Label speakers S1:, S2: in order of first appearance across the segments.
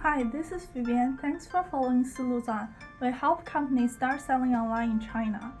S1: Hi, this is Vivian. Thanks for following Siluzan. We help companies start selling online in China.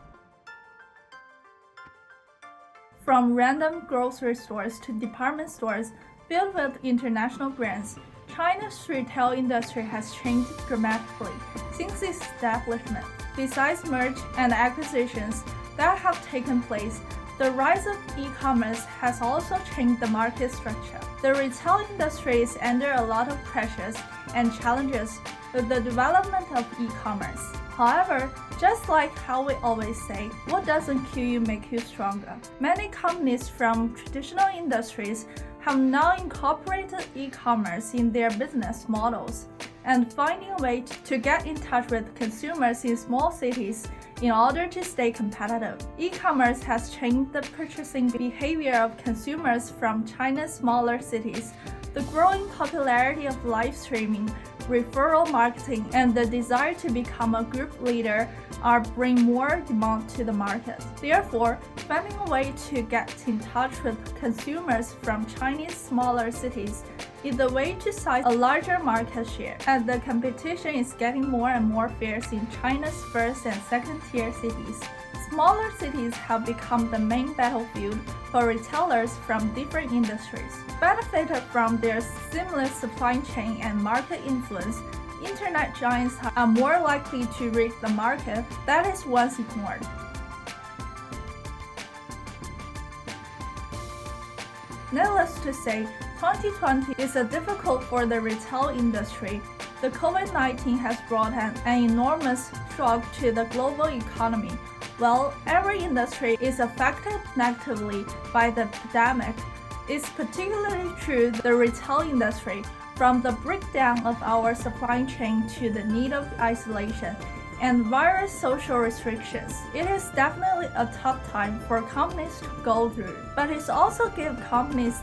S1: From random grocery stores to department stores filled with international brands, China's retail industry has changed dramatically since its establishment. Besides mergers and acquisitions that have taken place, the rise of e-commerce has also changed the market structure. The retail industry is under a lot of pressures and challenges with the development of e-commerce. However, just like how we always say, what doesn't kill you makes you stronger. Many companies from traditional industries have now incorporated e-commerce in their business models and finding a way to get in touch with consumers in small cities in order to stay competitive. E-commerce has changed the purchasing behavior of consumers from China's smaller cities. The growing popularity of live streaming, referral marketing, and the desire to become a group leader are bringing more demand to the market. Therefore, finding a way to get in touch with consumers from Chinese smaller cities is the way to seize a larger market share, as the competition is getting more and more fierce in China's first and second-tier cities. Smaller cities have become the main battlefield for retailers from different industries. Benefited from their seamless supply chain and market influence, internet giants are more likely to reach the market that is once ignored. Needless to say, 2020 is difficult for the retail industry. The COVID-19 has brought an enormous shock to the global economy. While every industry is affected negatively by the pandemic, it's particularly true the retail industry, from the breakdown of our supply chain to the need of isolation and various social restrictions. It is definitely a tough time for companies to go through, but it also gives companies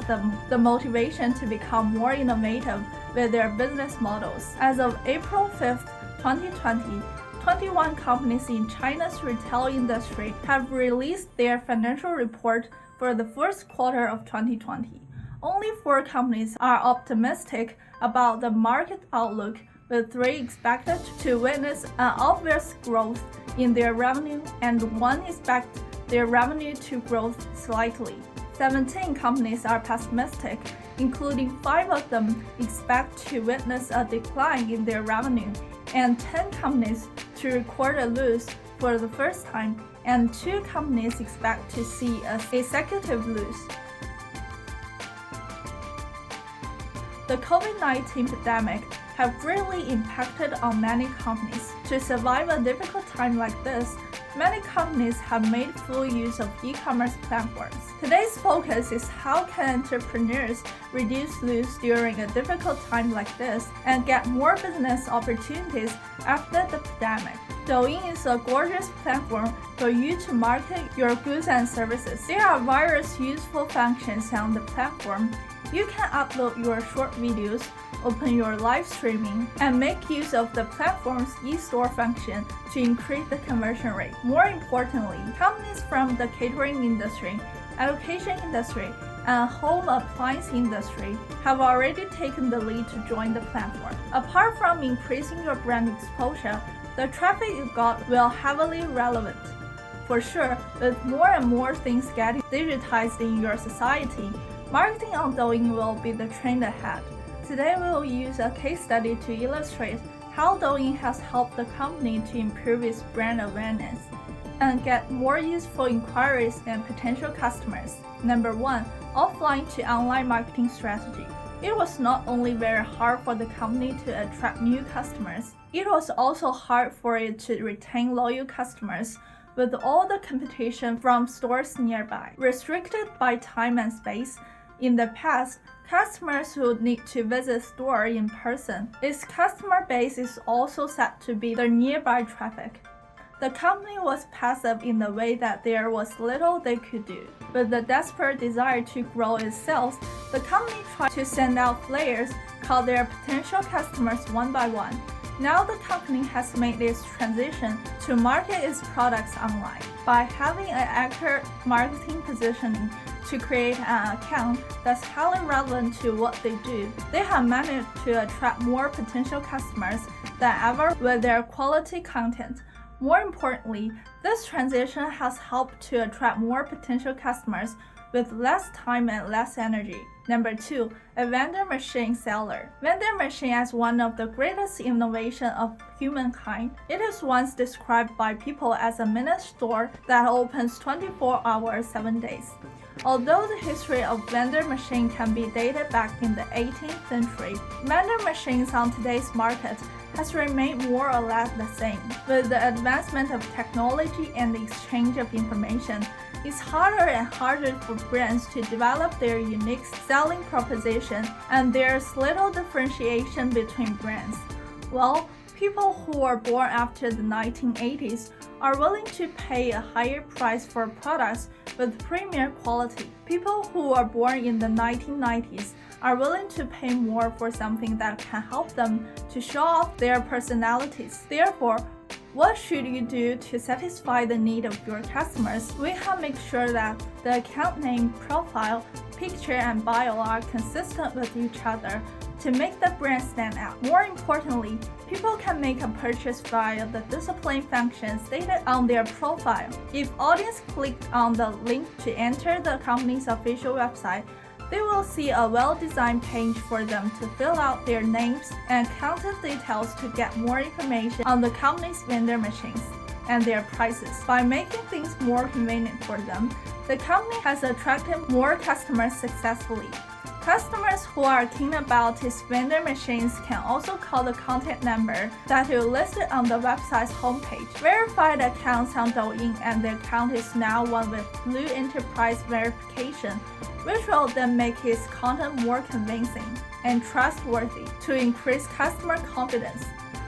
S1: the motivation to become more innovative with their business models. As of April 5th, 2020, 21 companies in China's retail industry have released their financial report for the first quarter of 2020. Only 4 companies are optimistic about the market outlook, with 3 expected to witness an obvious growth in their revenue and 1 expects their revenue to grow slightly. 17 companies are pessimistic, including 5 of them expect to witness a decline in their revenue, and 10 companies to record a loss for the first time, and 2 companies expect to see a consecutive loss. The COVID-19 pandemic have greatly impacted on many companies. To survive a difficult time like this, many companies have made full use of e-commerce platforms. Today's focus is how can entrepreneurs reduce loss during a difficult time like this and get more business opportunities after the pandemic. Douyin is a gorgeous platform for you to market your goods and services. There are various useful functions on the platform. You can upload your short videos, open your live streaming, and make use of the platform's e-store function to increase the conversion rate. More importantly, companies from the catering industry, education industry, and home appliance industry have already taken the lead to join the platform. Apart from increasing your brand exposure, the traffic you got will heavily relevant. For sure, with more and more things getting digitized in your society, marketing on Douyin will be the trend ahead. Today we will use a case study to illustrate how Douyin has helped the company to improve its brand awareness and get more useful inquiries and potential customers. Number 1, offline to online marketing strategy. It was not only very hard for the company to attract new customers, it was also hard for it to retain loyal customers with all the competition from stores nearby. Restricted by time and space, in the past, customers would need to visit store in person. Its customer base is also said to be the nearby traffic. The company was passive in the way that there was little they could do. With the desperate desire to grow its sales, the company tried to send out flyers, call their potential customers one by one. Now the company has made its transition to market its products online. By having an accurate marketing positioning, to create an account that's highly relevant to what they do. They have managed to attract more potential customers than ever with their quality content. More importantly, this transition has helped to attract more potential customers with less time and less energy. Number 2, a vendor machine seller. Vendor machine is one of the greatest innovations of humankind. It is once described by people as a mini store that opens 24 hours, 7 days. Although the history of vendor machine can be dated back in the 18th century, vendor machines on today's market has remained more or less the same. With the advancement of technology and the exchange of information, it's harder and harder for brands to develop their unique selling proposition, and there's little differentiation between brands. Well, people who are born after the 1980s are willing to pay a higher price for products with premier quality. People who are born in the 1990s are willing to pay more for something that can help them to show off their personalities. Therefore, what should you do to satisfy the need of your customers? We have made sure that the account name, profile, picture, and bio are consistent with each other to make the brand stand out. More importantly, people can make a purchase via the display function stated on their profile. If audience clicked on the link to enter the company's official website, they will see a well-designed page for them to fill out their names and contact details to get more information on the company's vendor machines and their prices. By making things more convenient for them, the company has attracted more customers successfully. Customers who are keen about its vendor machines can also call the contact number that is listed on the website's homepage. Verified accounts on Douyin, and the account is now one with Blue Enterprise verification, which will then make its content more convincing and trustworthy to increase customer confidence.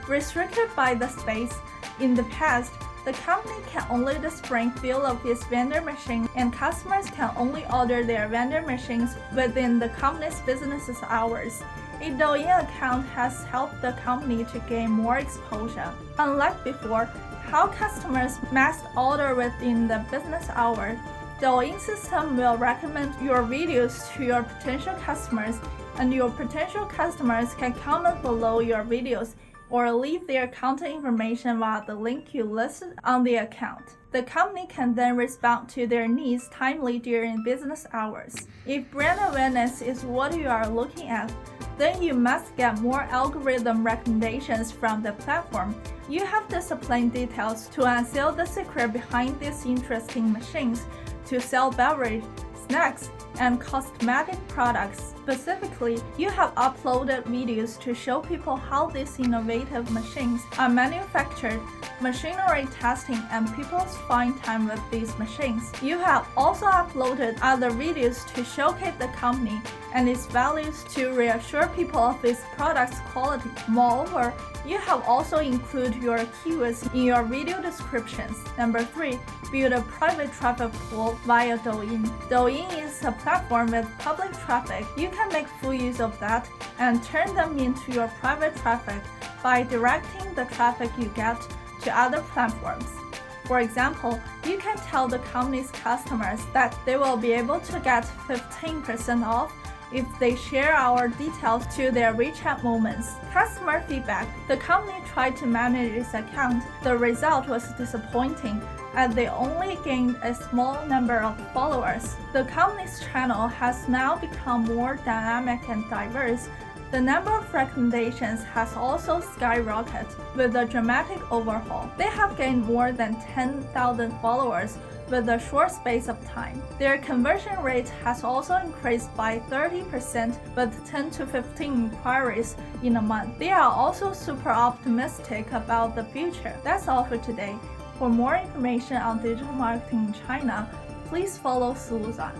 S1: Restricted by the space, in the past, the company can only display feel of its vendor machine, and customers can only order their vendor machines within the company's business hours. A Douyin account has helped the company to gain more exposure. Unlike before, how customers must order within the business hour, Douyin system will recommend your videos to your potential customers, and your potential customers can comment below your videos or leave their contact information via the link you listed on the account. The company can then respond to their needs timely during business hours. If brand awareness is what you are looking at, then you must get more algorithm recommendations from the platform. You have disciplined details to unveil the secret behind these interesting machines to sell beverage, snacks, and cosmetic products. Specifically, you have uploaded videos to show people how these innovative machines are manufactured, machinery testing, and people's fine time with these machines. You have also uploaded other videos to showcase the company and its values to reassure people of its product's quality. Moreover, you have also included your keywords in your video descriptions. Number 3, build a private traffic pool via Douyin. Douyin is a platform with public traffic. You can make full use of that and turn them into your private traffic by directing the traffic you get to other platforms. For example, you can tell the company's customers that they will be able to get 15% off if they share our details to their WeChat moments. Customer feedback. The company tried to manage its account. The result was disappointing, as they only gained a small number of followers. The company's channel has now become more dynamic and diverse. The number of recommendations has also skyrocketed with a dramatic overhaul. They have gained more than 10,000 followers with a short space of time. Their conversion rate has also increased by 30% with 10 to 15 inquiries in a month. They are also super optimistic about the future. That's all for today. For more information on digital marketing in China, please follow Suluzan.